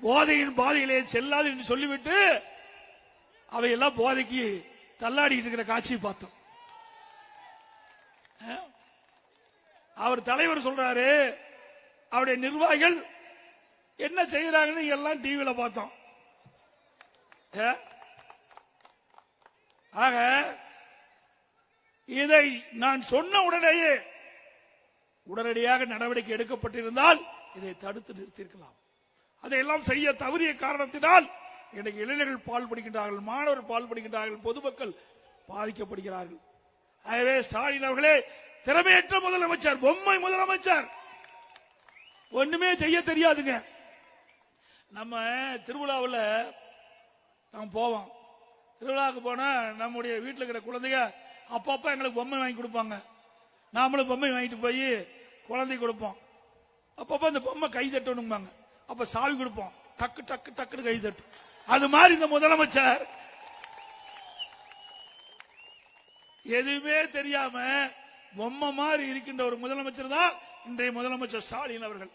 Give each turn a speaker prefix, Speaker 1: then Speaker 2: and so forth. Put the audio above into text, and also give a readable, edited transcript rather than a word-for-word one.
Speaker 1: போதையின் பாதையிலே செல்லாது என்று சொல்லிவிட்டு அவையெல்லாம் போதைக்கு தள்ளாடிட்டு இருக்கிற காட்சியை பார்த்தோம். அவர் தலைவர் சொல்றாரு, அவருடைய நிர்வாகிகள் என்ன செய்யறாங்கன்னு எல்லாம் டிவியில பார்த்தோம். ஆக இதை நான் சொன்ன உடனேயே உடனடியாக நடவடிக்கை எடுக்கப்பட்டிருந்தால் இதை தடுத்து நிறுத்தியிருக்கலாம். அதையெல்லாம் செய்ய தவறிய காரணத்தினால் இன்றைக்கு இளைஞர்கள் பால்படுகின்றார்கள், மாணவர்கள் பால்படுகின்றார்கள், பொதுமக்கள் பாதிக்கப்படுகிறார்கள். ஆகவே ஸ்டாலின் அவர்களே திறமையற்ற முதலமைச்சர், பொம்மை முதலமைச்சர், ஒண்ணுமே செய்ய தெரியாதுங்க. நம்ம திருவிழாவில் நாம் போவோம். திருவிழாவுக்கு போனா நம்முடைய வீட்டில் இருக்கிற குழந்தைங்க அப்பப்ப எங்களுக்கு பொம்மை வாங்கி கொடுப்பாங்க. நாமளும் பொம்மை வாங்கிட்டு போய் குழந்தை கொடுப்போம். அப்பப்ப அந்த பொம்மை கை தட்டணும்பாங்க. அப்ப சாவி கொடுப்போம், டக்கு டக்கு டக்குன்னு கை தட்டும். அது மாதிரி இந்த முதலமைச்சர் எதுவுமே தெரியாம பொம்மை மாதிரி இருக்கின்ற ஒரு முதலமைச்சர் தான் இன்றைய முதலமைச்சர் ஸ்டாலின் அவர்கள்.